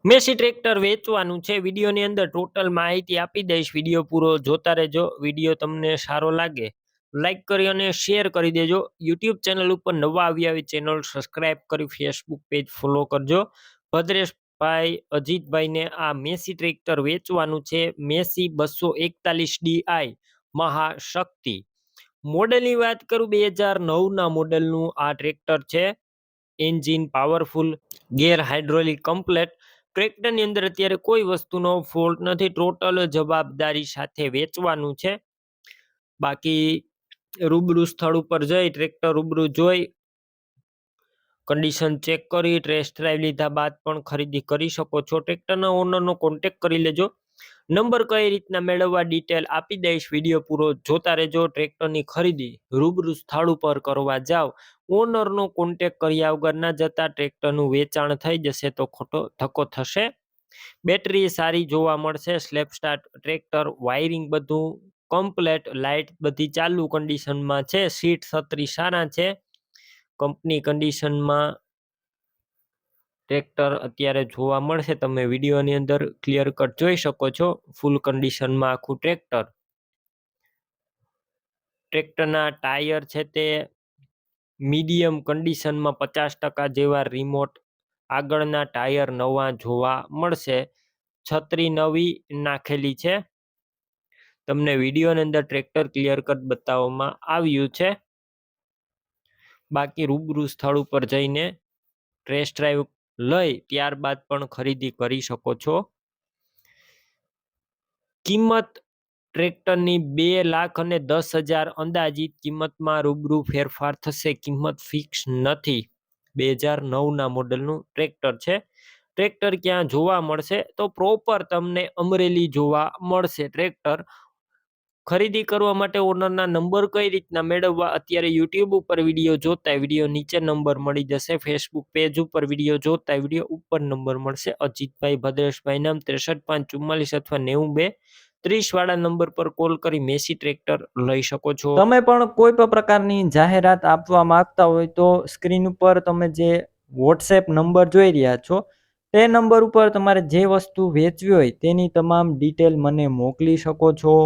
Massey tractor વેચવાનું છે. વિડીયોની અંદર ટોટલ માહિતી આપી દઈશ. વિડીયો પૂરો જોતા રહેજો. વિડીયો તમને સારો લાગે લાઈક કરી અને શેર કરી દેજો. યુટ્યુબ ચેનલ ઉપર નવા આવ્યા હોય ચેનલ સબસ્ક્રાઇબ કરી ફેસબુક પેજ ફોલો કરજો. ભદ્રેશભાઈ અજીતભાઈને આ મેસી ટ્રેક્ટર વેચવાનું છે. મેસી 241 DI મહાશક્તિ મોડેલની વાત કરું 2009ના મોડેલનું આ ટ્રેક્ટર છે. એન્જિન પાવરફુલ, ગેર હાઇડ્રોલિક કમ્પ્લેટ. ટ્રેક્ટરની અંદર અત્યારે કોઈ વસ્તુનો ફોલ્ટ નથી. ટોટલ જવાબદારી સાથે વેચવાનું છે. બાકી રૂબરૂ સ્થળ ઉપર જઈ ટ્રેક્ટર રૂબરૂ જોઈ કન્ડિશન ચેક કરી ટેસ્ટ ડ્રાઈવ લીધા બાદ પણ ખરીદી કરી શકો છો. ટ્રેક્ટરના ઓનરનો કોન્ટેક્ટ કરી લેજો. નંબર કઈ રીતના મેળવવા ડિટેલ આપી દઈશ. વિડીયો પૂરો જોતા રહેજો. ટ્રેક્ટરની ખરીદી રૂબરૂ સ્થળ ઉપર કરવા જાવ ઓનરનો કોન્ટેક્ટ કર્યા વગર ના જતા ટ્રેક્ટરનું વેચાણ થઈ જશે તો ખોટો ધક્કો થશે. બેટરી સારી જોવા મળશે. સ્લેપ સ્ટાર્ટ ટ્રેક્ટર, વાયરિંગ બધું કમ્પ્લેટ, લાઇટ બધી ચાલુ કન્ડિશનમાં છે. સીટ છત્રી સારા છે. કંપની કન્ડિશનમાં ટ્રેક્ટર અત્યારે જોવા મળશે. તમે વિડીયોની અંદર ક્લિયર કટ જોઈ શકો છો. ફૂલ કન્ડિશનમાં આખું ટ્રેક્ટરના ટાયર છે તે મીડિયમ કન્ડિશનમાં 50% જેવા રિમોટ આગળના ટાયર નવા જોવા મળશે. છત્રી નવી નાખેલી છે. તમને વિડીયોની અંદર ટ્રેક્ટર ક્લિયર કટ બતાવવામાં આવ્યું છે. બાકી રૂબરૂ સ્થળ ઉપર જઈને ટેસ્ટ ડ્રાઈવ લઈ ત્યારબાદ પણ ખરીદી કરી શકો છો. કિંમત ટ્રેક્ટરની 2,10,000 અંદાજિત કિંમતમાં રૂબરૂ ફેરફાર થશે. કિંમત ફિક્સ નથી. 2009ના મોડેલનું ટ્રેક્ટર છે. ટ્રેક્ટર ક્યાં જોવા મળશે તો પ્રોપર તમને અમરેલી જોવા મળશે. ટ્રેક્ટર ખરીદી કરવા માટે ઓનરના નંબર કઈ રીતના મેળવવા અત્યારે યુટ્યુબ ઉપર વિડીયો જોતા વિડીયો નીચે નંબર મળી જશે. ફેસબુક પેજ ઉપર વિડીયો જોતા વિડીયો ઉપર નંબર મળશે. અજીતભાઈ ભદ્રેશભાઈ નામ 63 5 44 અથવા 92 30 વાળા નંબર પર કોલ કરી મેસી ટ્રેક્ટર લઈ શકો છો. તમે પણ કોઈ પણ પ્રકારની જાહેરાત આપવા માંગતા હોય તો સ્ક્રીન ઉપર તમે જે વોટ્સએપ નંબર જોઈ રહ્યા છો તે નંબર ઉપર તમારે જે વસ્તુ વેચવી હોય તેની તમામ ડિટેલ મને મોકલી શકો છો.